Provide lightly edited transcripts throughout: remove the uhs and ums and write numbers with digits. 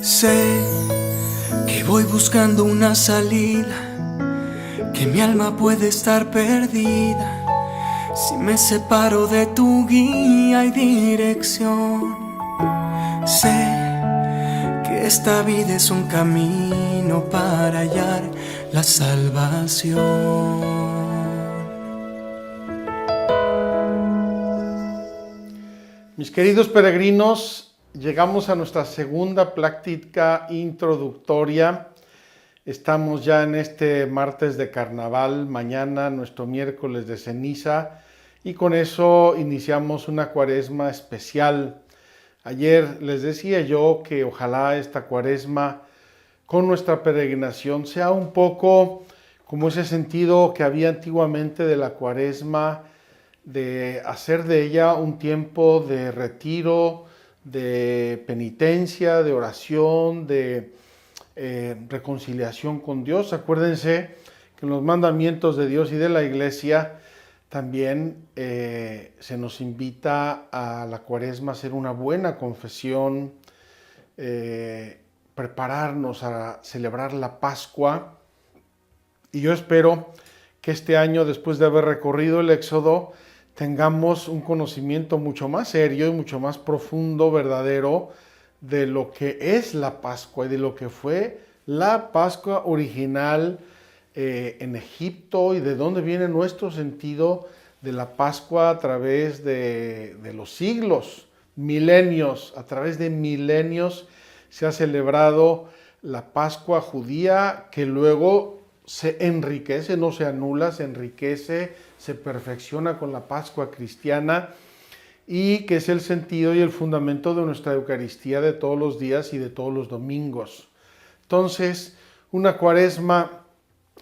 Sé que voy buscando una salida, que mi alma puede estar perdida si me separo de tu guía y dirección. Sé que esta vida es un camino para hallar la salvación. Mis queridos peregrinos, llegamos a nuestra segunda plática introductoria. Estamos ya en este martes de carnaval, mañana nuestro miércoles de ceniza, y con eso iniciamos una cuaresma especial. Ayer les decía yo que ojalá esta cuaresma con nuestra peregrinación sea un poco como ese sentido que había antiguamente de la cuaresma, de hacer de ella un tiempo de retiro, de penitencia, de oración, de reconciliación con Dios. Acuérdense que en los mandamientos de Dios y de la Iglesia también se nos invita a la cuaresma a hacer una buena confesión, prepararnos a celebrar la Pascua. Y yo espero que este año, después de haber recorrido el Éxodo, tengamos un conocimiento mucho más serio y mucho más profundo, verdadero, de lo que es la Pascua y de lo que fue la Pascua original en Egipto, y de dónde viene nuestro sentido de la Pascua a través de los siglos, milenios. A través de milenios se ha celebrado la Pascua judía, que luego se enriquece, no se anula, se enriquece, se perfecciona con la Pascua cristiana, y que es el sentido y el fundamento de nuestra Eucaristía de todos los días y de todos los domingos. Entonces, una cuaresma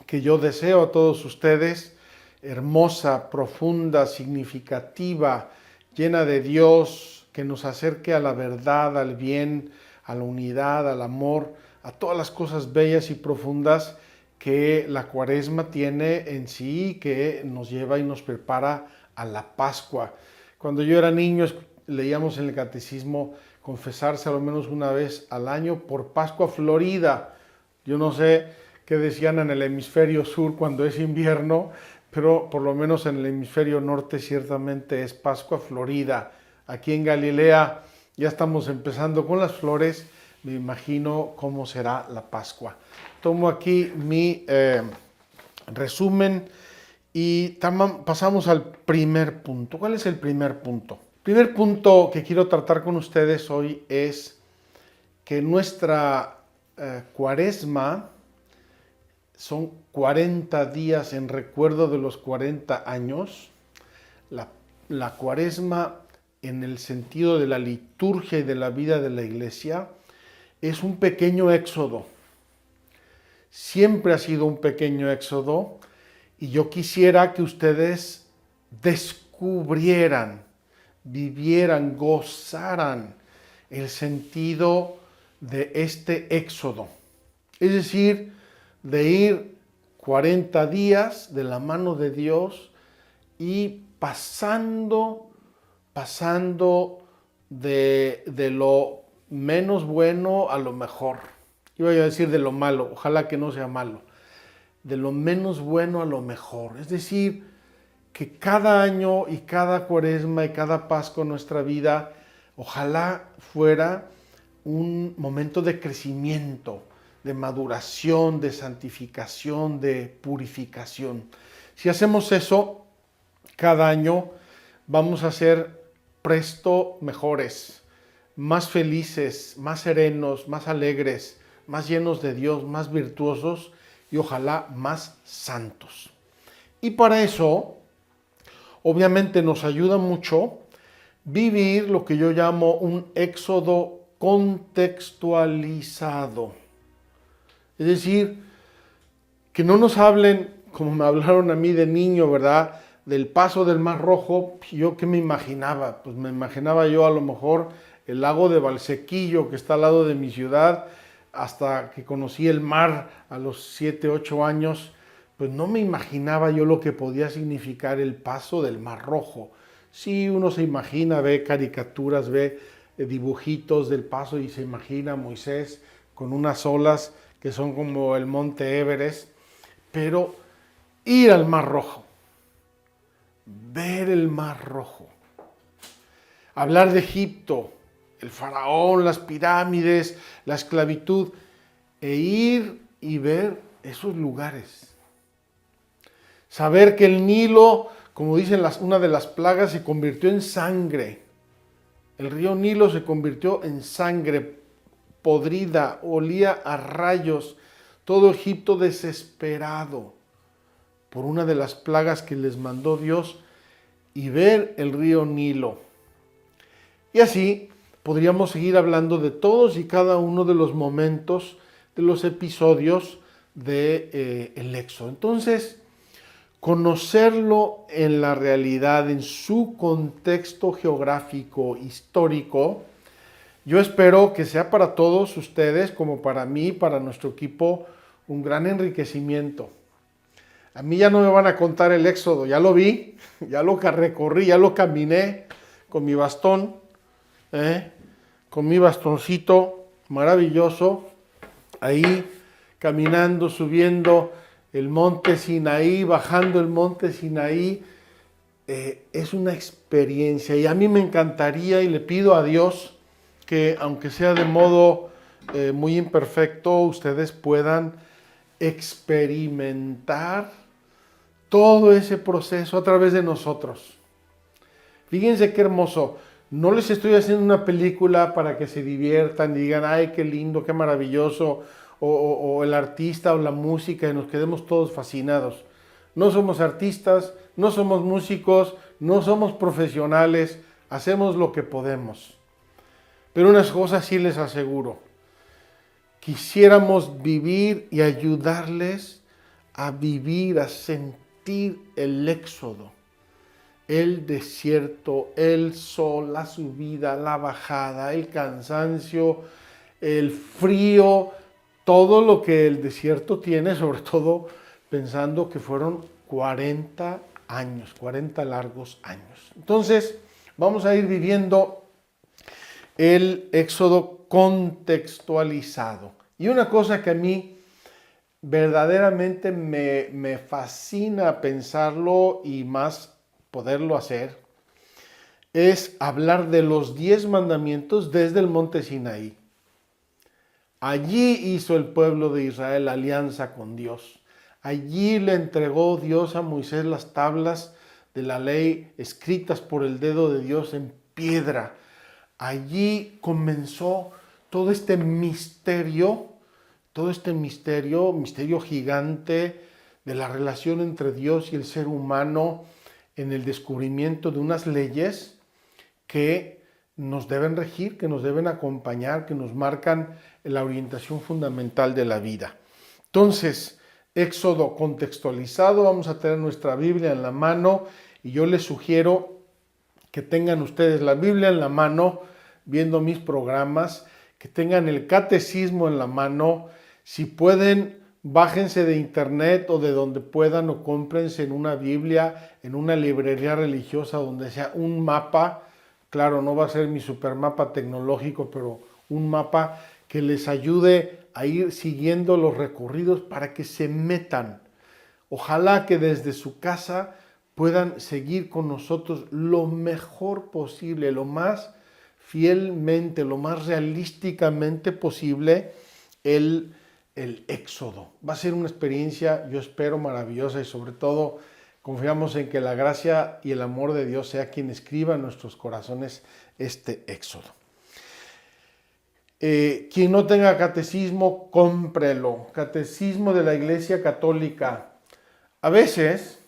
que yo deseo a todos ustedes, hermosa, profunda, significativa, llena de Dios, que nos acerque a la verdad, al bien, a la unidad, al amor, a todas las cosas bellas y profundas que la cuaresma tiene en sí, que nos lleva y nos prepara a la Pascua. Cuando yo era niño leíamos en el catecismo confesarse al menos una vez al año por Pascua Florida. Yo no sé qué decían en el hemisferio sur cuando es invierno, pero por lo menos en el hemisferio norte ciertamente es Pascua Florida. Aquí en Galilea ya estamos empezando con las flores, me imagino cómo será la Pascua. Tomo aquí mi resumen y pasamos al primer punto. ¿Cuál es el primer punto? El primer punto que quiero tratar con ustedes hoy es que nuestra cuaresma son 40 días en recuerdo de los 40 años. La cuaresma, en el sentido de la liturgia y de la vida de la Iglesia, es un pequeño éxodo. Siempre ha sido un pequeño éxodo, y yo quisiera que ustedes descubrieran, vivieran, gozaran el sentido de este éxodo. Es decir, de ir 40 días de la mano de Dios y pasando de lo menos bueno a lo mejor. Iba a decir de lo malo, ojalá que no sea malo. De lo menos bueno a lo mejor. Es decir, que cada año y cada cuaresma y cada Pascua en nuestra vida, ojalá fuera un momento de crecimiento, de maduración, de santificación, de purificación. Si hacemos eso cada año, vamos a ser presto mejores, más felices, más serenos, más alegres, más llenos de Dios, más virtuosos y ojalá más santos. Y para eso, obviamente nos ayuda mucho vivir lo que yo llamo un éxodo contextualizado. Es decir, que no nos hablen como me hablaron a mí de niño, ¿verdad?, del paso del Mar Rojo. ¿Yo qué me imaginaba? Pues me imaginaba yo a lo mejor el lago de Valsequillo, que está al lado de mi ciudad, hasta que conocí el mar a los 7, 8 años, pues no me imaginaba yo lo que podía significar el paso del Mar Rojo. Sí, uno se imagina, ve caricaturas, ve dibujitos del paso y se imagina a Moisés con unas olas que son como el monte Everest, pero ir al Mar Rojo, ver el Mar Rojo, hablar de Egipto, el faraón, las pirámides, la esclavitud, e ir y ver esos lugares. Saber que el Nilo, como dicen una de las plagas, se convirtió en sangre. El río Nilo se convirtió en sangre podrida, olía a rayos. Todo Egipto desesperado por una de las plagas que les mandó Dios, y ver el río Nilo. Y así podríamos seguir hablando de todos y cada uno de los momentos, de los episodios del Éxodo. Entonces, conocerlo en la realidad, en su contexto geográfico, histórico, yo espero que sea para todos ustedes, como para mí, para nuestro equipo, un gran enriquecimiento. A mí ya no me van a contar el Éxodo, ya lo vi, ya lo recorrí, ya lo caminé con mi bastón, con mi bastoncito maravilloso, ahí caminando, subiendo el monte Sinaí, bajando el monte Sinaí. Es una experiencia y a mí me encantaría, y le pido a Dios que, aunque sea de modo muy imperfecto, ustedes puedan experimentar todo ese proceso a través de nosotros. Fíjense qué hermoso. No les estoy haciendo una película para que se diviertan y digan, ay, qué lindo, qué maravilloso, o el artista o la música, y nos quedemos todos fascinados. No somos artistas, no somos músicos, no somos profesionales, hacemos lo que podemos. Pero unas cosas sí les aseguro. Quisiéramos vivir y ayudarles a vivir, a sentir el Éxodo, el desierto, el sol, la subida, la bajada, el cansancio, el frío, todo lo que el desierto tiene, sobre todo pensando que fueron 40 años, 40 largos años. Entonces, vamos a ir viviendo el Éxodo contextualizado. Y una cosa que a mí verdaderamente me fascina pensarlo y más poderlo hacer, es hablar de los 10 mandamientos desde el monte Sinaí. Allí hizo el pueblo de Israel alianza con Dios. Allí le entregó Dios a Moisés las tablas de la ley escritas por el dedo de Dios en piedra. Allí comenzó todo este misterio gigante de la relación entre Dios y el ser humano, en el descubrimiento de unas leyes que nos deben regir, que nos deben acompañar, que nos marcan la orientación fundamental de la vida. Entonces, Éxodo contextualizado, vamos a tener nuestra Biblia en la mano y yo les sugiero que tengan ustedes la Biblia en la mano viendo mis programas, que tengan el catecismo en la mano. Si pueden, bájense de internet o de donde puedan, o cómprense en una Biblia, en una librería religiosa donde sea un mapa. Claro, no va a ser mi supermapa tecnológico, pero un mapa que les ayude a ir siguiendo los recorridos para que se metan. Ojalá que desde su casa puedan seguir con nosotros lo mejor posible, lo más fielmente, lo más realísticamente posible el Éxodo. Va a ser una experiencia, yo espero, maravillosa, y sobre todo confiamos en que la gracia y el amor de Dios sea quien escriba en nuestros corazones este Éxodo. Quien no tenga catecismo, cómprelo. Catecismo de la Iglesia Católica. A veces,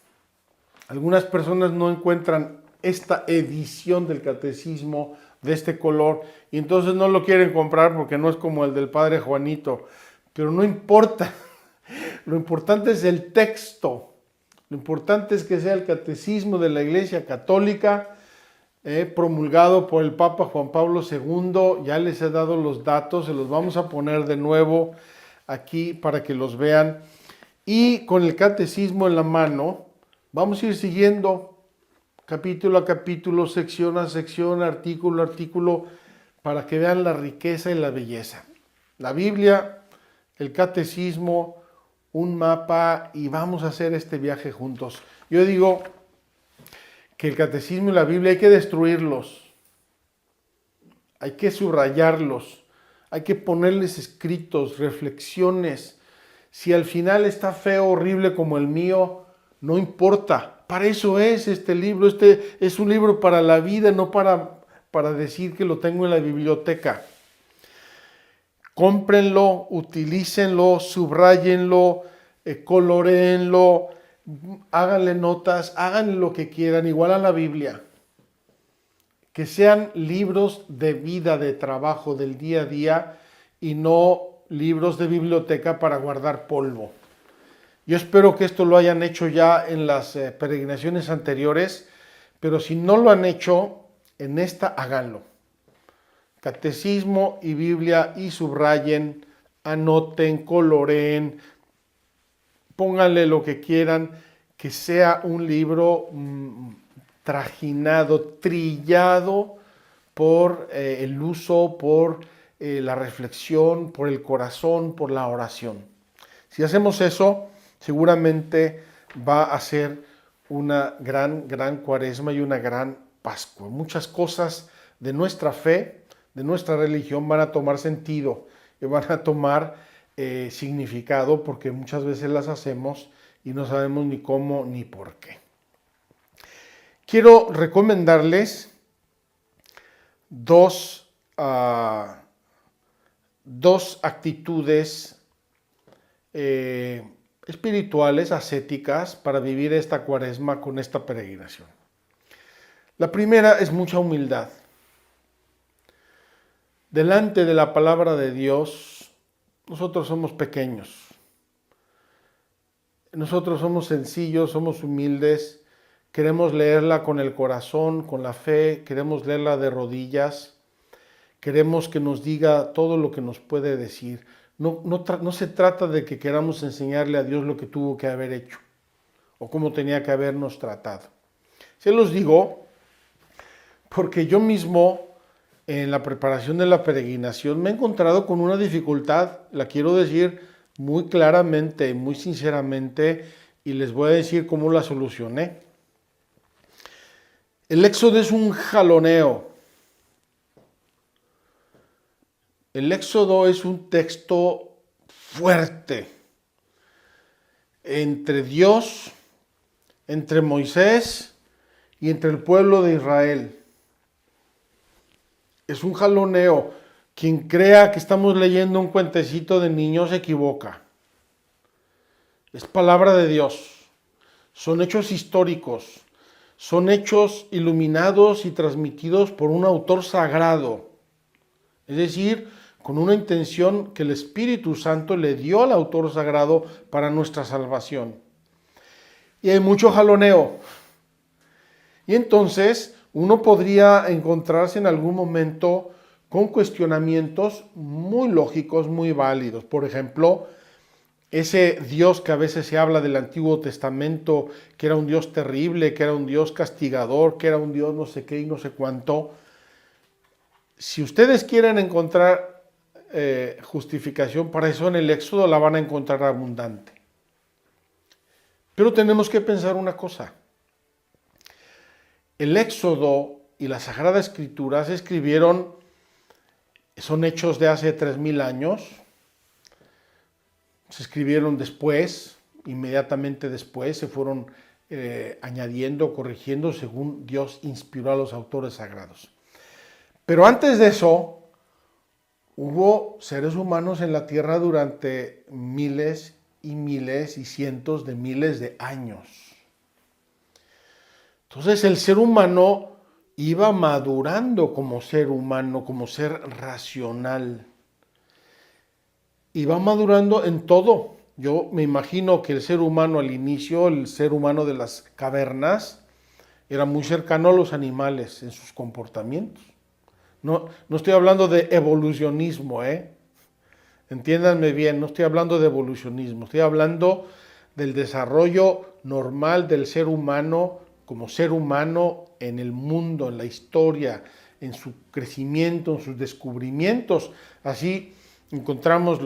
algunas personas no encuentran esta edición del catecismo de este color y entonces no lo quieren comprar porque no es como el del Padre Juanito. Pero no importa. Lo importante es el texto. Lo importante es que sea el catecismo de la Iglesia Católica, promulgado por el Papa Juan Pablo II. Ya les he dado los datos, se los vamos a poner de nuevo aquí para que los vean. Y con el catecismo en la mano, vamos a ir siguiendo capítulo a capítulo, sección a sección, artículo a artículo, para que vean la riqueza y la belleza. La Biblia, el catecismo, un mapa, y vamos a hacer este viaje juntos. Yo digo que el catecismo y la Biblia hay que destruirlos, hay que subrayarlos, hay que ponerles escritos, reflexiones. Si al final está feo, horrible como el mío, no importa. Para eso es este libro. Este es un libro para la vida, no para decir que lo tengo en la biblioteca. Cómprenlo, utilícenlo, subrayenlo, coloréenlo, háganle notas, háganle lo que quieran, igual a la Biblia. Que sean libros de vida, de trabajo, del día a día, y no libros de biblioteca para guardar polvo. Yo espero que esto lo hayan hecho ya en las peregrinaciones anteriores, pero si no lo han hecho, en esta háganlo. Catecismo y Biblia, y subrayen, anoten, coloreen, pónganle lo que quieran, que sea un libro trajinado, trillado por el uso, por la reflexión, por el corazón, por la oración. Si hacemos eso, seguramente va a ser una gran cuaresma y una gran Pascua. Muchas cosas de nuestra fe, de nuestra religión, van a tomar sentido y van a tomar significado, porque muchas veces las hacemos y no sabemos ni cómo ni por qué. Quiero recomendarles dos actitudes espirituales, ascéticas, para vivir esta cuaresma con esta peregrinación. La primera es mucha humildad. Delante de la palabra de Dios, nosotros somos pequeños. Nosotros somos sencillos, somos humildes. Queremos leerla con el corazón, con la fe. Queremos leerla de rodillas. Queremos que nos diga todo lo que nos puede decir. No se trata de que queramos enseñarle a Dios lo que tuvo que haber hecho o cómo tenía que habernos tratado. Se los digo porque yo mismo, en la preparación de la peregrinación, me he encontrado con una dificultad, la quiero decir muy claramente, muy sinceramente, y les voy a decir cómo la solucioné. El Éxodo es un jaloneo. El Éxodo es un texto fuerte entre Dios, entre Moisés y entre el pueblo de Israel. Es un jaloneo. Quien crea que estamos leyendo un cuentecito de niños se equivoca. Es palabra de Dios. Son hechos históricos. Son hechos iluminados y transmitidos por un autor sagrado. Es decir, con una intención que el Espíritu Santo le dio al autor sagrado para nuestra salvación. Y hay mucho jaloneo. Y entonces uno podría encontrarse en algún momento con cuestionamientos muy lógicos, muy válidos. Por ejemplo, ese Dios que a veces se habla del Antiguo Testamento, que era un Dios terrible, que era un Dios castigador, que era un Dios no sé qué y no sé cuánto. Si ustedes quieren encontrar justificación para eso, en el Éxodo la van a encontrar abundante. Pero tenemos que pensar una cosa. El Éxodo y la Sagrada Escritura se escribieron, son hechos de hace 3000 años, se escribieron después, inmediatamente después, se fueron añadiendo, corrigiendo según Dios inspiró a los autores sagrados. Pero antes de eso, hubo seres humanos en la tierra durante miles y miles y cientos de miles de años. Entonces el ser humano iba madurando como ser humano, como ser racional. Iba madurando en todo. Yo me imagino que el ser humano al inicio, el ser humano de las cavernas, era muy cercano a los animales en sus comportamientos. No estoy hablando de evolucionismo, entiéndanme bien, no estoy hablando de evolucionismo, estoy hablando del desarrollo normal del ser humano como ser humano en el mundo, en la historia, en su crecimiento, en sus descubrimientos. Así encontramos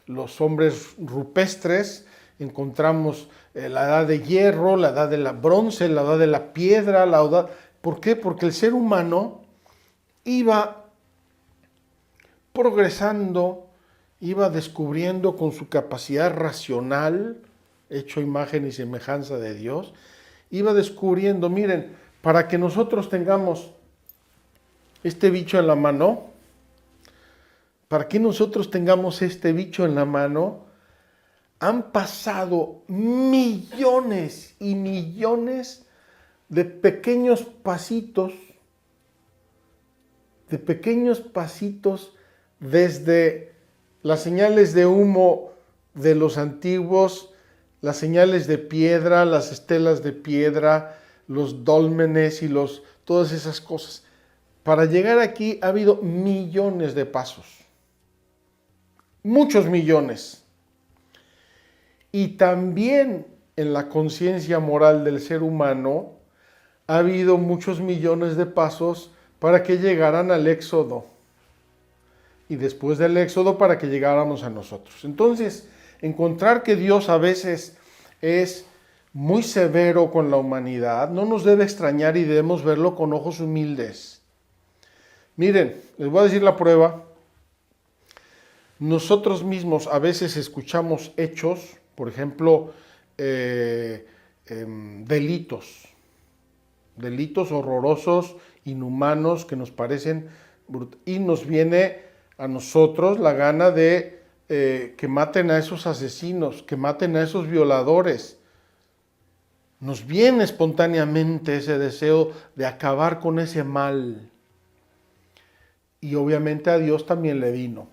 los hombres rupestres, encontramos la edad de hierro, la edad de la bronce, la edad de la piedra, la edad... ¿Por qué? Porque el ser humano iba progresando, iba descubriendo con su capacidad racional, hecho imagen y semejanza de Dios, iba descubriendo, miren, para que nosotros tengamos este bicho en la mano, para que nosotros tengamos este bicho en la mano, han pasado millones y millones de pequeños pasitos, desde las señales de humo de los antiguos, las señales de piedra, las estelas de piedra, los dólmenes y todas esas cosas. Para llegar aquí ha habido millones de pasos, muchos millones. Y también en la conciencia moral del ser humano ha habido muchos millones de pasos para que llegaran al Éxodo. Y después del Éxodo para que llegáramos a nosotros. Entonces, encontrar que Dios a veces es muy severo con la humanidad no nos debe extrañar y debemos verlo con ojos humildes. Miren, les voy a decir la prueba. Nosotros mismos a veces escuchamos hechos, por ejemplo, delitos horrorosos, inhumanos, que nos parecen y nos viene a nosotros la gana de que maten a esos asesinos, que maten a esos violadores. Nos viene espontáneamente ese deseo de acabar con ese mal. Y obviamente a Dios también le vino.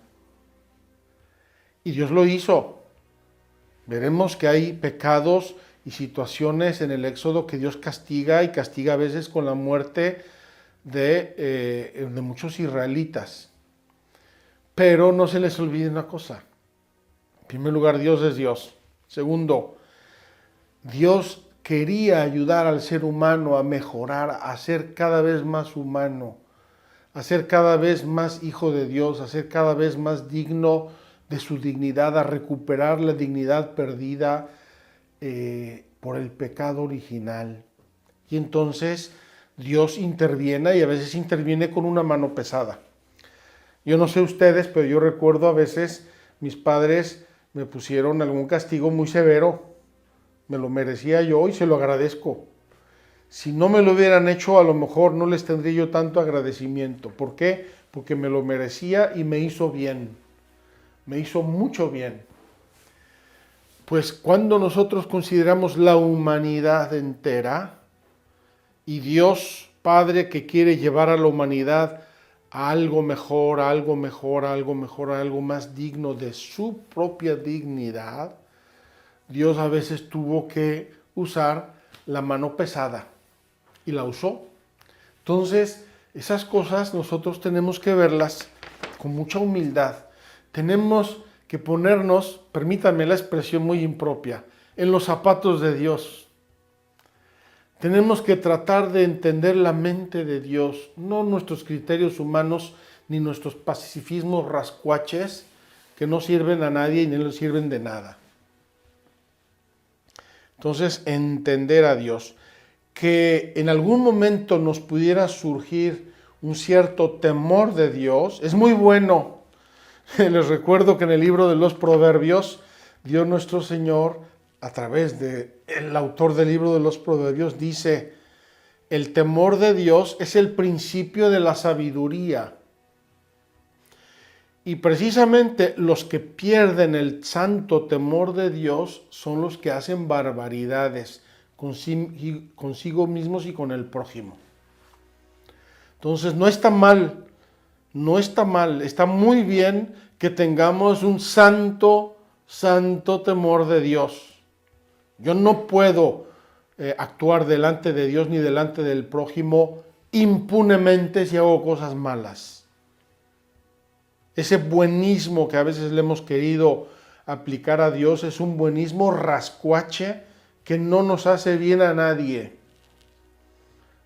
Y Dios lo hizo. Veremos que hay pecados y situaciones en el Éxodo que Dios castiga, y castiga a veces con la muerte de muchos israelitas. Pero no se les olvide una cosa. En primer lugar, Dios es Dios. Segundo, Dios quería ayudar al ser humano a mejorar, a ser cada vez más humano, a ser cada vez más hijo de Dios, a ser cada vez más digno de su dignidad, a recuperar la dignidad perdida por el pecado original. Y entonces Dios interviene, y a veces interviene con una mano pesada. Yo no sé ustedes, pero yo recuerdo a veces mis padres me pusieron algún castigo muy severo. Me lo merecía yo y se lo agradezco. Si no me lo hubieran hecho, a lo mejor no les tendría yo tanto agradecimiento. ¿Por qué? Porque me lo merecía y me hizo bien. Me hizo mucho bien. Pues cuando nosotros consideramos la humanidad entera y Dios Padre que quiere llevar a la humanidad a algo mejor, a algo mejor, a algo mejor, a algo más digno de su propia dignidad, Dios a veces tuvo que usar la mano pesada y la usó. Entonces, esas cosas nosotros tenemos que verlas con mucha humildad. Tenemos que ponernos, permítanme la expresión muy impropia, en los zapatos de Dios. Tenemos que tratar de entender la mente de Dios, no nuestros criterios humanos ni nuestros pacifismos rascuaches que no sirven a nadie y no les sirven de nada. Entonces, entender a Dios. Que en algún momento nos pudiera surgir un cierto temor de Dios, es muy bueno. Les recuerdo que en el libro de los Proverbios, Dios nuestro Señor, a través del autor del libro de los Proverbios, dice: el temor de Dios es el principio de la sabiduría. Y precisamente los que pierden el santo temor de Dios son los que hacen barbaridades consigo mismos y con el prójimo. Entonces no está mal, está muy bien que tengamos un santo temor de Dios. Yo no puedo actuar delante de Dios ni delante del prójimo impunemente si hago cosas malas. Ese buenismo que a veces le hemos querido aplicar a Dios es un buenismo rascuache que no nos hace bien a nadie.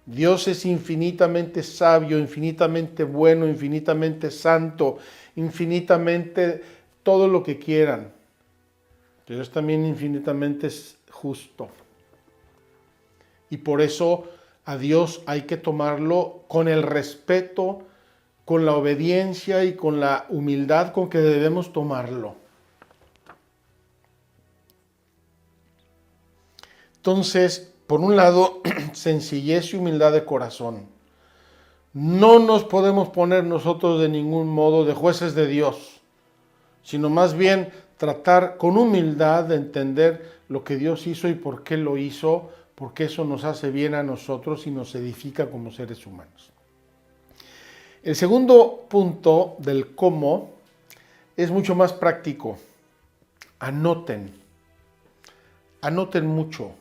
Dios es infinitamente sabio, infinitamente bueno, infinitamente santo, infinitamente todo lo que quieran. Pero es también infinitamente justo. Y por eso a Dios hay que tomarlo con el respeto, con la obediencia y con la humildad con que debemos tomarlo. Entonces, por un lado, sencillez y humildad de corazón. No nos podemos poner nosotros de ningún modo de jueces de Dios, sino más bien tratar con humildad de entender lo que Dios hizo y por qué lo hizo, porque eso nos hace bien a nosotros y nos edifica como seres humanos. El segundo punto del cómo es mucho más práctico. Anoten mucho,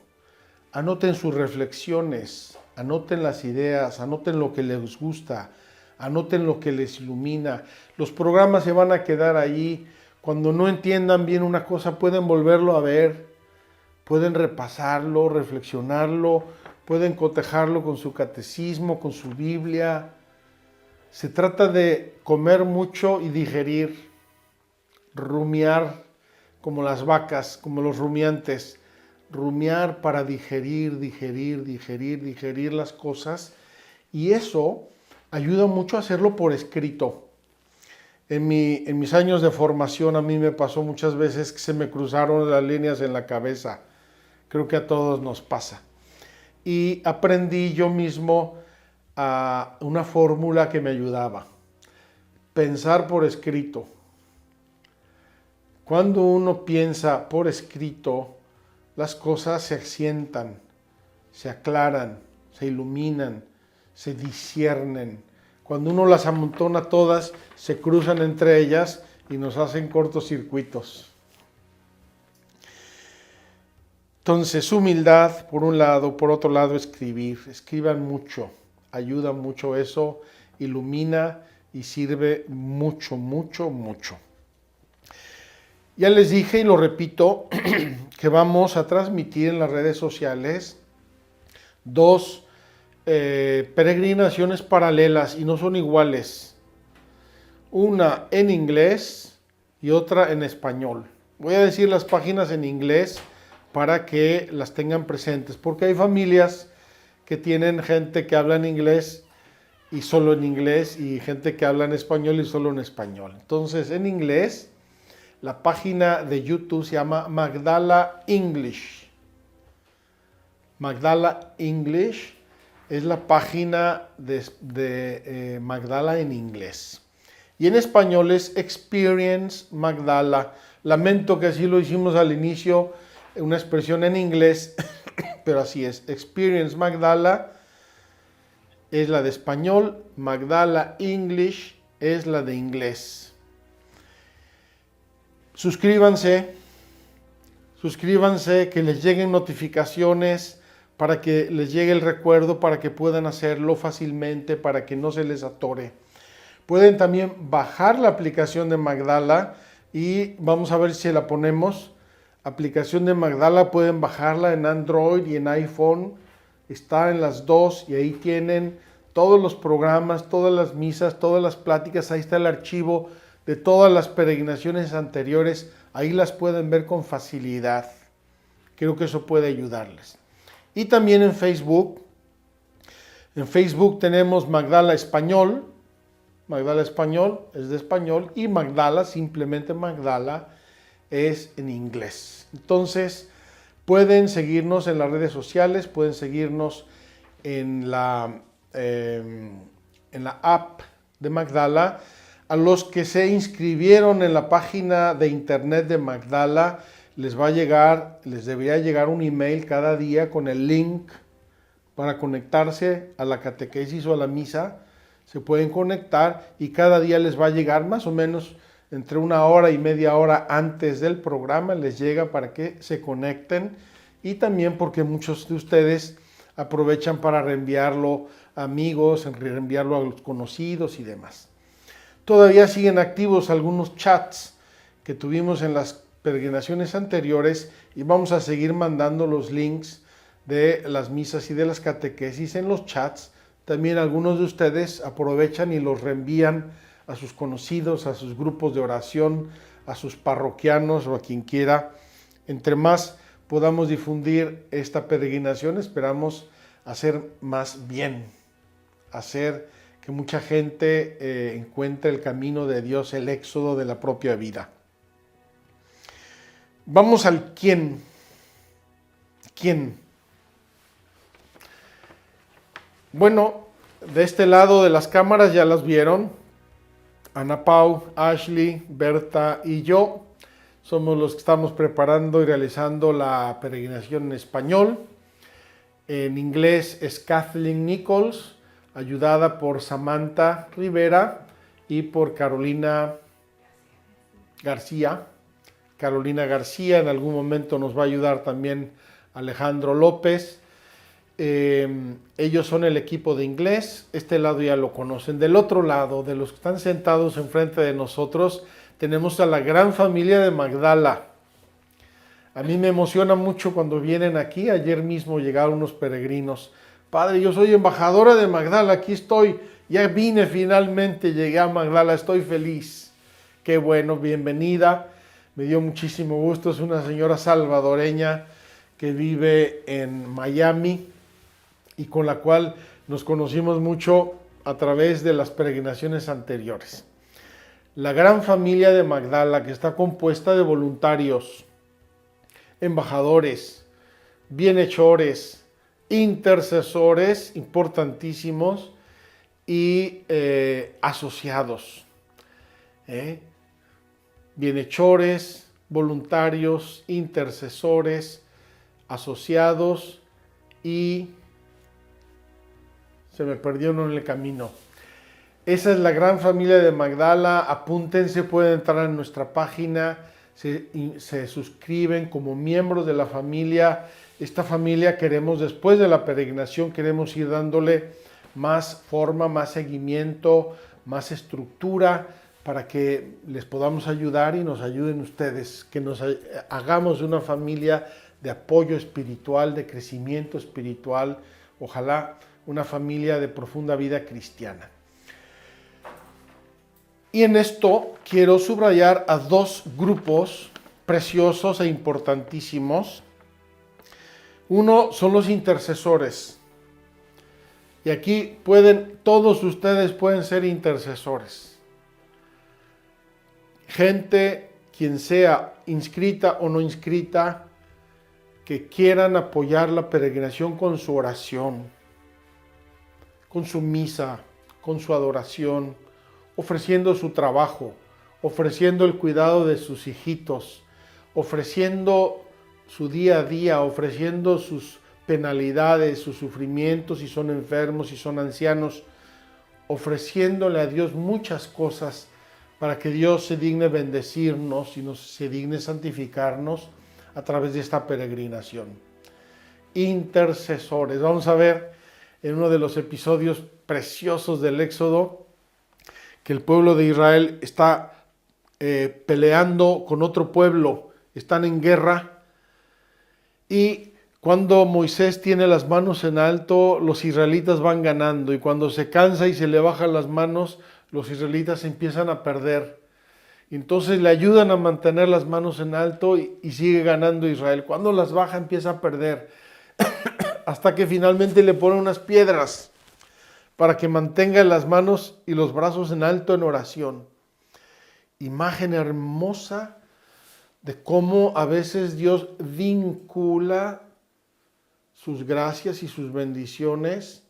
anoten sus reflexiones, anoten las ideas, anoten lo que les gusta, anoten lo que les ilumina. Los programas se van a quedar ahí. Cuando no entiendan bien una cosa, pueden volverlo a ver, pueden repasarlo, reflexionarlo, pueden cotejarlo con su catecismo, con su Biblia. Se trata de comer mucho y digerir, rumiar como las vacas, como los rumiantes. Rumiar para digerir las cosas, y eso ayuda mucho a hacerlo por escrito. En mis años de formación a mí me pasó muchas veces que se me cruzaron las líneas en la cabeza. Creo que a todos nos pasa. Y aprendí yo mismo una fórmula que me ayudaba. Pensar por escrito. Cuando uno piensa por escrito, las cosas se asientan, se aclaran, se iluminan, se disciernen. Cuando uno las amontona todas, se cruzan entre ellas y nos hacen cortocircuitos. Entonces, humildad por un lado, por otro lado, escribir. Escriban mucho, ayuda mucho eso, ilumina y sirve mucho. Ya les dije y lo repito, que vamos a transmitir en las redes sociales 2 peregrinaciones paralelas y no son iguales. Una en inglés y otra en español. Voy a decir las páginas en inglés para que las tengan presentes, porque hay familias que tienen gente que habla en inglés y solo en inglés, y gente que habla en español y solo en español. Entonces, en inglés, la página de YouTube se llama Magdala English. Magdala English es la página de Magdala en inglés. Y en español es Experience Magdala. Lamento que así lo hicimos al inicio, una expresión en inglés, pero así es. Experience Magdala es la de español, Magdala English es la de inglés. Suscríbanse, que les lleguen notificaciones, para que les llegue el recuerdo, para que puedan hacerlo fácilmente, para que no se les atore. Pueden también bajar la aplicación de Magdala y vamos a ver si la ponemos. Aplicación de Magdala, pueden bajarla en Android y en iPhone. Está en las dos y ahí tienen todos los programas, todas las misas, todas las pláticas. Ahí está el archivo de todas las peregrinaciones anteriores. Ahí las pueden ver con facilidad. Creo que eso puede ayudarles. Y también en Facebook. En Facebook tenemos Magdala Español. Magdala Español es de español y Magdala, simplemente Magdala, es en inglés. Entonces, pueden seguirnos en las redes sociales, pueden seguirnos en la app de Magdala. A los que se inscribieron en la página de internet de Magdala, les debería llegar un email cada día con el link para conectarse a la catequesis o a la misa. Se pueden conectar y cada día les va a llegar más o menos entre 1 hora y media hora antes del programa, les llega para que se conecten, y también porque muchos de ustedes aprovechan para reenviarlo a amigos, reenviarlo a los conocidos y demás. Todavía siguen activos algunos chats que tuvimos en las peregrinaciones anteriores y vamos a seguir mandando los links de las misas y de las catequesis en los chats. También algunos de ustedes aprovechan y los reenvían a sus conocidos, a sus grupos de oración, a sus parroquianos o a quien quiera. Entre más podamos difundir esta peregrinación, esperamos hacer más bien, hacer que mucha gente encuentre el camino de Dios, el éxodo de la propia vida. Vamos al quién. ¿Quién? Bueno, de este lado de las cámaras ya las vieron. Ana Pau, Ashley, Berta y yo somos los que estamos preparando y realizando la peregrinación en español. En inglés es Kathleen Nichols, ayudada por Samantha Rivera y por Carolina García. Carolina García, en algún momento nos va a ayudar también Alejandro López. Ellos son el equipo de inglés. Este lado ya lo conocen. Del otro lado, de los que están sentados enfrente de nosotros, tenemos a la gran familia de Magdala. A mí me emociona mucho cuando vienen aquí. Ayer mismo llegaron unos peregrinos. Padre, yo soy embajadora de Magdala, aquí estoy. Ya vine finalmente, llegué a Magdala, estoy feliz. Qué bueno, bienvenida. Me dio muchísimo gusto. Es una señora salvadoreña que vive en Miami y con la cual nos conocimos mucho a través de las peregrinaciones anteriores. La gran familia de Magdala, que está compuesta de voluntarios, embajadores, bienhechores, intercesores importantísimos y asociados. Bienhechores, voluntarios, intercesores, asociados y se me perdió uno en el camino. Esa es la gran familia de Magdala. Apúntense, pueden entrar en nuestra página, se suscriben como miembros de la familia. Esta familia queremos, después de la peregrinación, queremos ir dándole más forma, más seguimiento, más estructura, para que les podamos ayudar y nos ayuden ustedes, que nos hagamos una familia de apoyo espiritual, de crecimiento espiritual, ojalá una familia de profunda vida cristiana. Y en esto quiero subrayar a dos grupos preciosos e importantísimos. Uno son los intercesores. Y aquí todos ustedes pueden ser intercesores. Gente, quien sea inscrita o no inscrita, que quieran apoyar la peregrinación con su oración, con su misa, con su adoración, ofreciendo su trabajo, ofreciendo el cuidado de sus hijitos, ofreciendo su día a día, ofreciendo sus penalidades, sus sufrimientos, si son enfermos, si son ancianos, ofreciéndole a Dios muchas cosas para que Dios se digne bendecirnos y se digne santificarnos a través de esta peregrinación. Intercesores. Vamos a ver en uno de los episodios preciosos del Éxodo que el pueblo de Israel está peleando con otro pueblo, están en guerra, y cuando Moisés tiene las manos en alto, los israelitas van ganando, y cuando se cansa y se le bajan las manos, los israelitas empiezan a perder. Entonces le ayudan a mantener las manos en alto y sigue ganando Israel. Cuando las baja empieza a perder, hasta que finalmente le ponen unas piedras para que mantenga las manos y los brazos en alto en oración. Imagen hermosa de cómo a veces Dios vincula sus gracias y sus bendiciones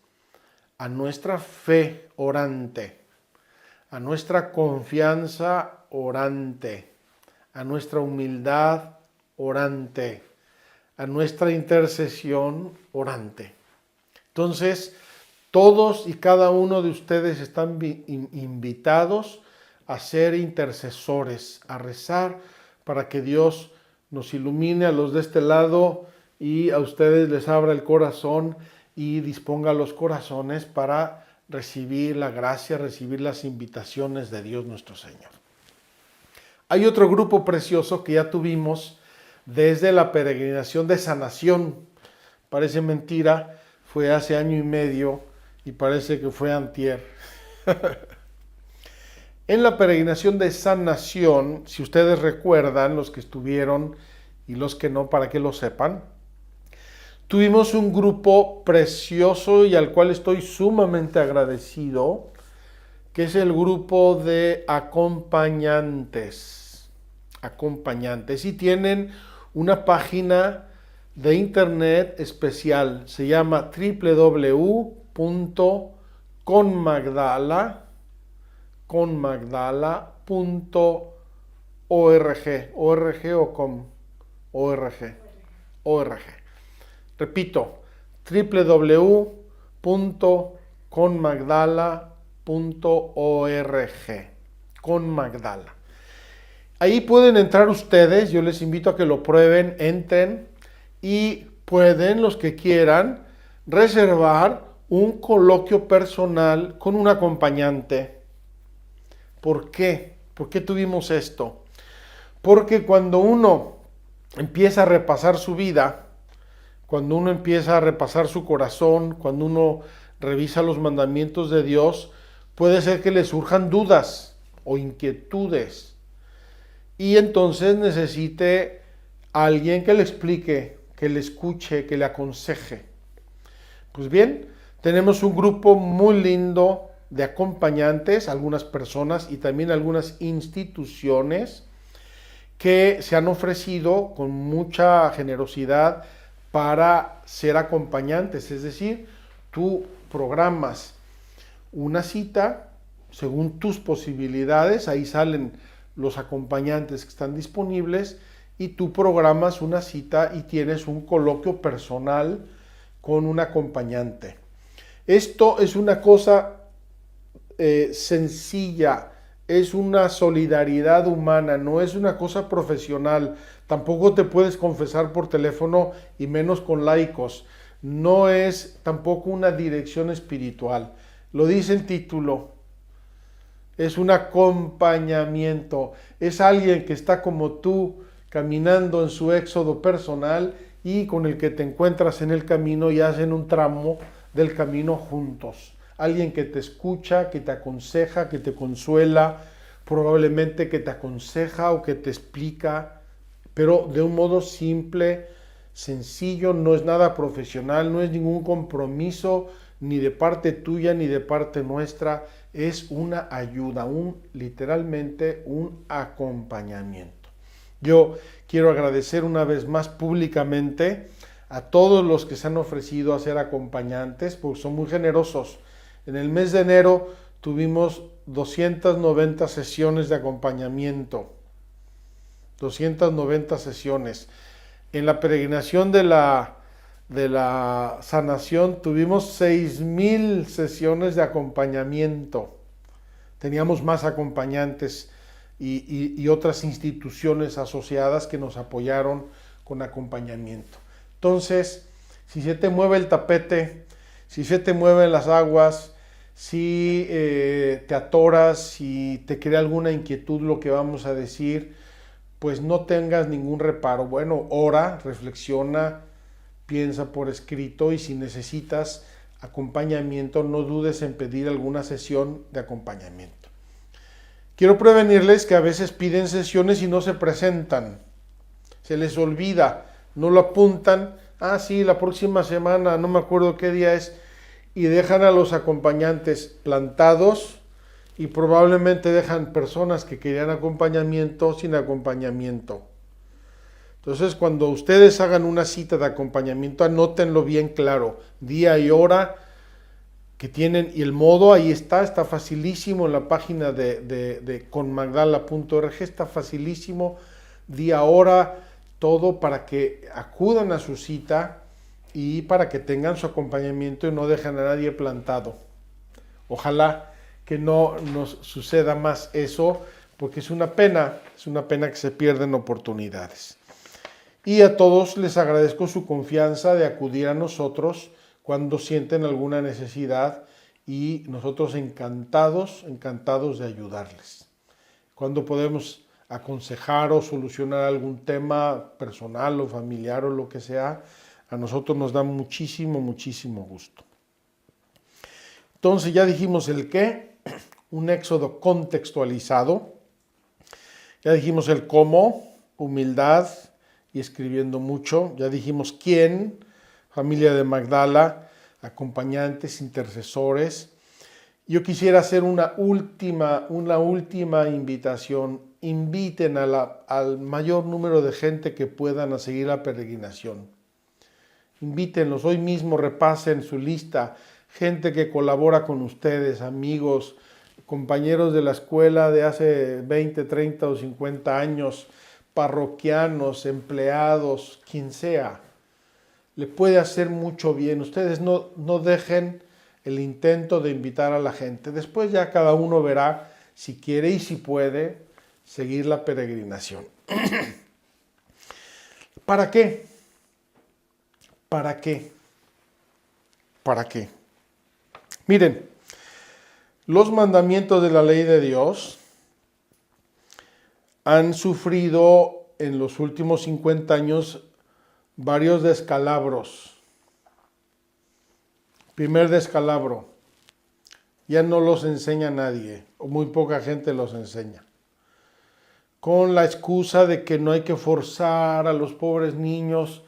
a nuestra fe orante, a nuestra confianza orante, a nuestra humildad orante, a nuestra intercesión orante. Entonces, todos y cada uno de ustedes están invitados a ser intercesores, a rezar para que Dios nos ilumine a los de este lado y a ustedes les abra el corazón y disponga los corazones para recibir la gracia, recibir las invitaciones de Dios nuestro Señor. Hay otro grupo precioso que ya tuvimos desde la peregrinación de sanación, Parece mentira, fue hace año y medio y parece que fue antier. En la peregrinación de sanación, si ustedes recuerdan, los que estuvieron y los que no, para que lo sepan, tuvimos un grupo precioso y al cual estoy sumamente agradecido, que es el grupo de acompañantes. Y tienen una página de internet especial, se llama www.conmagdala.org. Repito, www.conmagdala.org. Con Magdala. Ahí pueden entrar ustedes, yo les invito a que lo prueben, entren y pueden, los que quieran, reservar un coloquio personal con un acompañante. ¿Por qué? ¿Por qué tuvimos esto? Porque cuando uno empieza a repasar su vida, cuando uno empieza a repasar su corazón, cuando uno revisa los mandamientos de Dios, puede ser que le surjan dudas o inquietudes. Y entonces necesite alguien que le explique, que le escuche, que le aconseje. Pues bien, tenemos un grupo muy lindo de acompañantes, algunas personas y también algunas instituciones que se han ofrecido con mucha generosidad para ser acompañantes. Es decir, tú programas una cita según tus posibilidades, ahí salen los acompañantes que están disponibles y tú programas una cita y tienes un coloquio personal con un acompañante. Esto es una cosa sencilla, es una solidaridad humana, no es una cosa profesional. Tampoco te puedes confesar por teléfono y menos con laicos. No es tampoco una dirección espiritual. Lo dice el título. Es un acompañamiento. Es alguien que está como tú caminando en su éxodo personal y con el que te encuentras en el camino y hacen un tramo del camino juntos. Alguien que te escucha, que te aconseja, que te consuela, probablemente que te aconseja o que te explica, pero de un modo simple, sencillo, no es nada profesional, no es ningún compromiso ni de parte tuya ni de parte nuestra, es una ayuda, literalmente un acompañamiento. Yo quiero agradecer una vez más públicamente a todos los que se han ofrecido a ser acompañantes, porque son muy generosos. En el mes de enero tuvimos 290 sesiones de acompañamiento. 290 sesiones. En la peregrinación de la sanación tuvimos 6,000 sesiones de acompañamiento. Teníamos más acompañantes y otras instituciones asociadas que nos apoyaron con acompañamiento. Entonces, si se te mueve el tapete, si se te mueven las aguas, si te atoras, si te crea alguna inquietud lo que vamos a decir, pues no tengas ningún reparo. Bueno, ora, reflexiona, piensa por escrito y si necesitas acompañamiento, no dudes en pedir alguna sesión de acompañamiento. Quiero prevenirles que a veces piden sesiones y no se presentan. Se les olvida, no lo apuntan. Ah, sí, la próxima semana, no me acuerdo qué día es. Y dejan a los acompañantes plantados y probablemente dejan personas que querían acompañamiento sin acompañamiento. Entonces, cuando ustedes hagan una cita de acompañamiento, anótenlo bien claro, día y hora que tienen y el modo, ahí está facilísimo en la página de conmagdala.org, está facilísimo, día, hora, todo para que acudan a su cita y para que tengan su acompañamiento y no dejen a nadie plantado. Ojalá que no nos suceda más eso, porque es una pena que se pierden oportunidades. Y a todos les agradezco su confianza de acudir a nosotros cuando sienten alguna necesidad y nosotros encantados de ayudarles. Cuando podemos aconsejar o solucionar algún tema personal o familiar o lo que sea, A nosotros nos da muchísimo, muchísimo gusto. Entonces ya dijimos el qué, un éxodo contextualizado. Ya dijimos el cómo, humildad y escribiendo mucho. Ya dijimos quién, familia de Magdala, acompañantes, intercesores. Yo quisiera hacer una última invitación. Inviten al mayor número de gente que puedan a seguir la peregrinación. Invítenlos, hoy mismo repasen su lista, gente que colabora con ustedes, amigos, compañeros de la escuela de hace 20, 30 o 50 años, parroquianos, empleados, quien sea. Le puede hacer mucho bien. Ustedes no dejen el intento de invitar a la gente. Después ya cada uno verá si quiere y si puede seguir la peregrinación. ¿Para qué? ¿Para qué? ¿Para qué? Miren, los mandamientos de la ley de Dios han sufrido en los últimos 50 años varios descalabros. Primer descalabro, ya no los enseña nadie, o muy poca gente los enseña. Con la excusa de que no hay que forzar a los pobres niños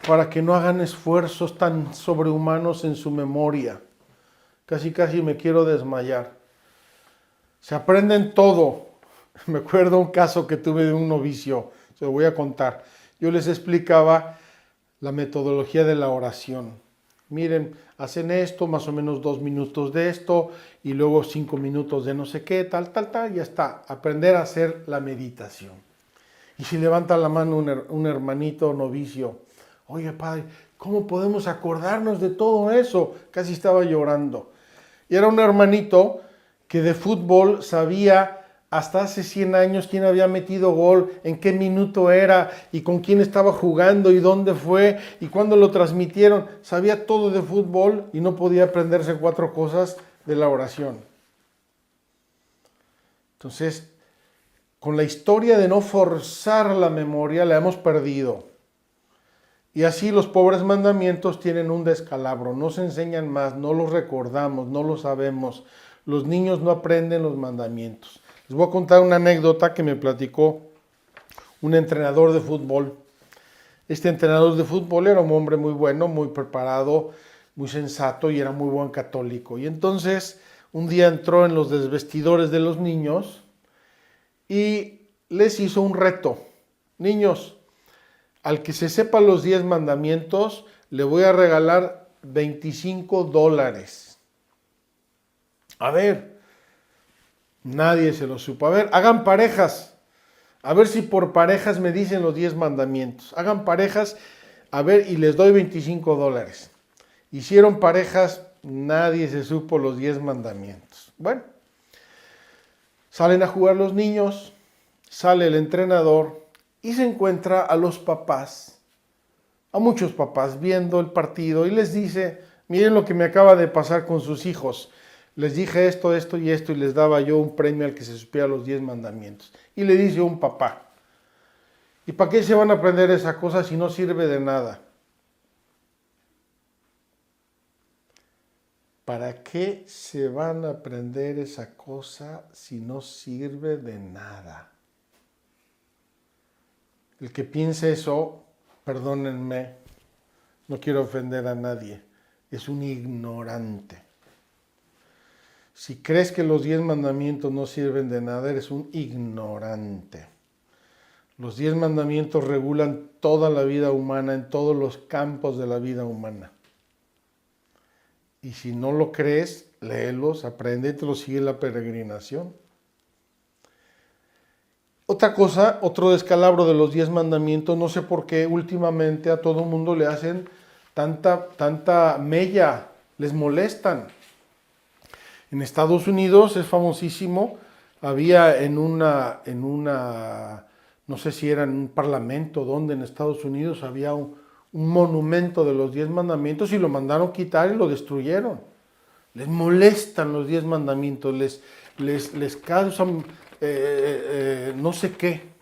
para que no hagan esfuerzos tan sobrehumanos en su memoria. Casi me quiero desmayar. Se aprenden todo. Me acuerdo un caso que tuve de un novicio, se lo voy a contar. Yo les explicaba la metodología de la oración. Miren, hacen esto, más o menos 2 minutos de esto, y luego 5 minutos de no sé qué, tal, ya está. Aprender a hacer la meditación. Y si levanta la mano un hermanito novicio, oye padre, ¿cómo podemos acordarnos de todo eso? Casi estaba llorando. Y era un hermanito que de fútbol sabía hasta hace 100 años quién había metido gol, en qué minuto era y con quién estaba jugando y dónde fue y cuándo lo transmitieron. Sabía todo de fútbol y no podía aprenderse 4 cosas de la oración. Entonces, con la historia de no forzar la memoria la hemos perdido. Y así los pobres mandamientos tienen un descalabro, no se enseñan más, no los recordamos, no los sabemos. Los niños no aprenden los mandamientos. Les voy a contar una anécdota que me platicó un entrenador de fútbol. Este entrenador de fútbol era un hombre muy bueno, muy preparado, muy sensato y era muy buen católico. Y entonces un día entró en los desvestidores de los niños y les hizo un reto. Niños, al que se sepa los 10 mandamientos, le voy a regalar $25. A ver, nadie se lo supo. A ver, hagan parejas. A ver si por parejas me dicen los 10 mandamientos. Hagan parejas, a ver, y les doy $25. Hicieron parejas, nadie se supo los 10 mandamientos. Bueno, salen a jugar los niños, sale el entrenador y se encuentra a los papás, a muchos papás viendo el partido y les dice, miren lo que me acaba de pasar con sus hijos. Les dije esto, esto y esto y les daba yo un premio al que se supiera los 10 mandamientos. Y le dice un papá, ¿y para qué se van a aprender esa cosa si no sirve de nada? ¿Para qué se van a aprender esa cosa si no sirve de nada? El que piense eso, perdónenme, no quiero ofender a nadie, es un ignorante. Si crees que los 10 mandamientos no sirven de nada, eres un ignorante. Los 10 mandamientos regulan toda la vida humana, en todos los campos de la vida humana. Y si no lo crees, léelos, apréndetelo, sigue la peregrinación. Otra cosa, otro descalabro de los 10 mandamientos, no sé por qué últimamente a todo el mundo le hacen tanta mella, les molestan. En Estados Unidos es famosísimo, había en una, no sé si era en un parlamento, donde en Estados Unidos había un monumento de los 10 mandamientos y lo mandaron quitar y lo destruyeron. Les molestan los 10 mandamientos, les causan no sé qué.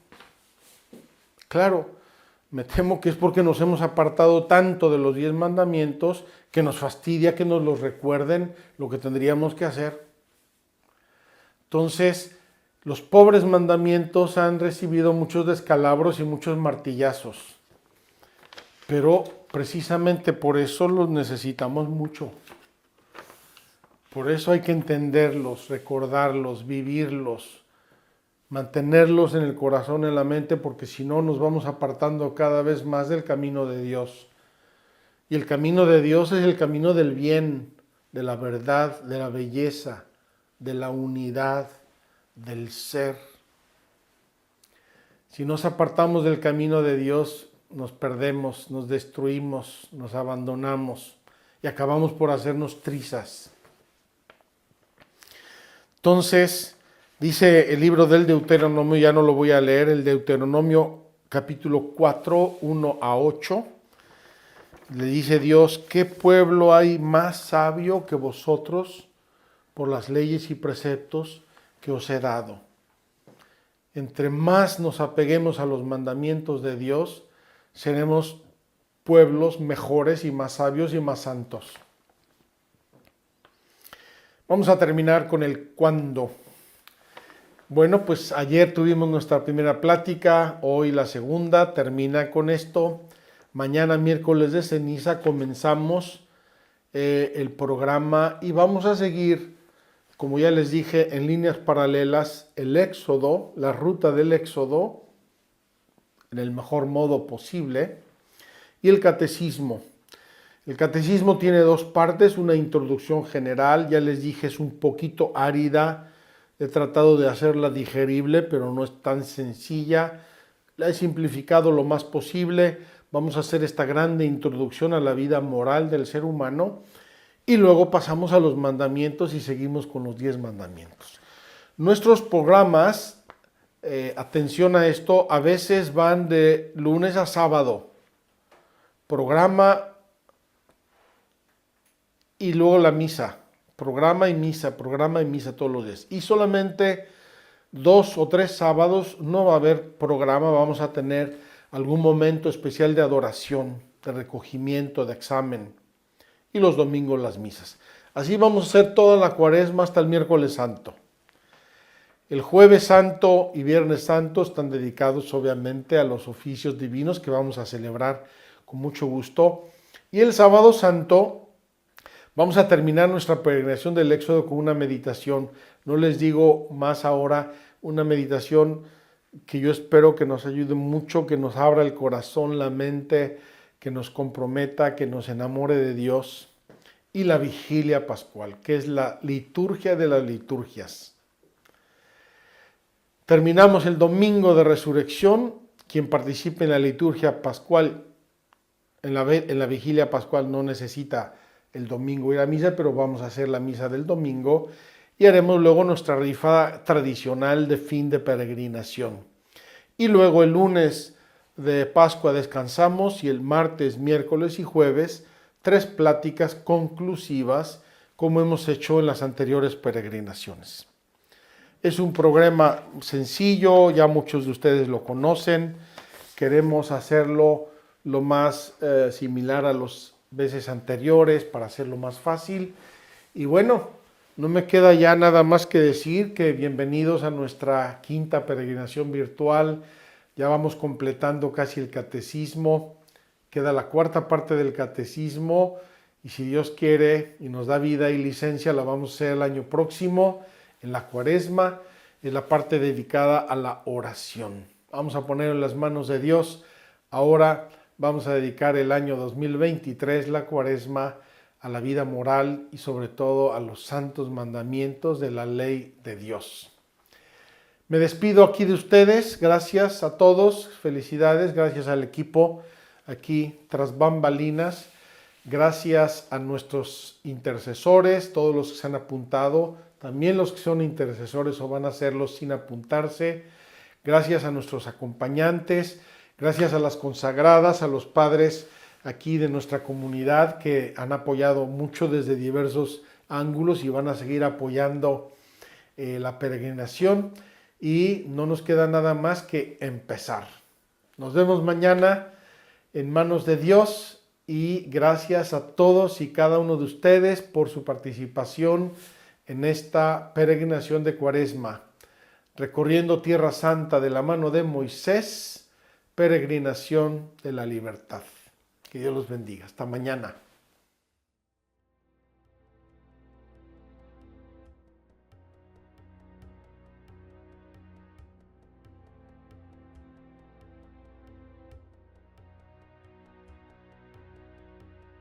Claro, Me temo que es porque nos hemos apartado tanto de los 10 mandamientos que nos fastidia que nos los recuerden lo que tendríamos que hacer. Entonces, los pobres mandamientos han recibido muchos descalabros y muchos martillazos, pero precisamente por eso los necesitamos mucho. Por eso hay que entenderlos, recordarlos, vivirlos, mantenerlos en el corazón, en la mente, porque si no nos vamos apartando cada vez más del camino de Dios. Y el camino de Dios es el camino del bien, de la verdad, de la belleza, de la unidad, del ser. Si nos apartamos del camino de Dios, nos perdemos, nos destruimos, nos abandonamos y acabamos por hacernos trizas. Entonces, dice el libro del Deuteronomio, ya no lo voy a leer, el Deuteronomio capítulo 4, 1 a 8, le dice Dios: ¿qué pueblo hay más sabio que vosotros por las leyes y preceptos que os he dado? Entre más nos apeguemos a los mandamientos de Dios, seremos pueblos mejores y más sabios y más santos. Vamos a terminar con el cuándo. Bueno, pues ayer tuvimos nuestra primera plática, hoy la segunda, termina con esto. Mañana, miércoles de ceniza, comenzamos el programa y vamos a seguir, como ya les dije, en líneas paralelas, el Éxodo, la ruta del Éxodo, en el mejor modo posible, y el catecismo. El catecismo tiene dos partes, una introducción general, ya les dije, es un poquito árida, he tratado de hacerla digerible, pero no es tan sencilla, la he simplificado lo más posible. Vamos a hacer esta grande introducción a la vida moral del ser humano y luego pasamos a los mandamientos y seguimos con los 10 mandamientos. Nuestros programas, atención a esto, a veces van de lunes a sábado, programa y luego la misa, programa y misa todos los días. Y solamente 2 o 3 sábados no va a haber programa, vamos a tener algún momento especial de adoración, de recogimiento, de examen. Y los domingos las misas. Así vamos a hacer toda la Cuaresma hasta el miércoles santo. El jueves santo y viernes santo están dedicados obviamente a los oficios divinos que vamos a celebrar con mucho gusto. Y el sábado santo vamos a terminar nuestra peregrinación del Éxodo con una meditación. No les digo más ahora, una meditación que yo espero que nos ayude mucho, que nos abra el corazón, la mente, que nos comprometa, que nos enamore de Dios. Y la vigilia pascual, que es la liturgia de las liturgias. Terminamos el domingo de resurrección. Quien participe en la liturgia pascual, en la vigilia pascual, no necesita el domingo ir a misa, pero vamos a hacer la misa del domingo y haremos luego nuestra rifa tradicional de fin de peregrinación. Y luego el lunes de Pascua descansamos y el martes, miércoles y jueves 3 pláticas conclusivas como hemos hecho en las anteriores peregrinaciones. Es un programa sencillo, ya muchos de ustedes lo conocen, queremos hacerlo lo más similar a las veces anteriores para hacerlo más fácil. Y bueno, no me queda ya nada más que decir que bienvenidos a nuestra 5ª peregrinación virtual. Ya vamos completando casi el catecismo, queda la 4ª parte del catecismo y si Dios quiere y nos da vida y licencia la vamos a hacer el año próximo en la Cuaresma, es la parte dedicada a la oración. Vamos a poner en las manos de Dios. Ahora vamos a dedicar el año 2023, la Cuaresma, a la vida moral y sobre todo a los santos mandamientos de la ley de Dios. Me despido aquí de ustedes, gracias a todos, felicidades, gracias al equipo aquí tras bambalinas, gracias a nuestros intercesores, todos los que se han apuntado, también los que son intercesores o van a hacerlos sin apuntarse, gracias a nuestros acompañantes, gracias a las consagradas, a los padres aquí de nuestra comunidad que han apoyado mucho desde diversos ángulos y van a seguir apoyando la peregrinación y no nos queda nada más que empezar. Nos vemos mañana en manos de Dios y gracias a todos y cada uno de ustedes por su participación en esta peregrinación de Cuaresma, recorriendo Tierra Santa de la mano de Moisés, peregrinación de la libertad. Que Dios los bendiga. Hasta mañana.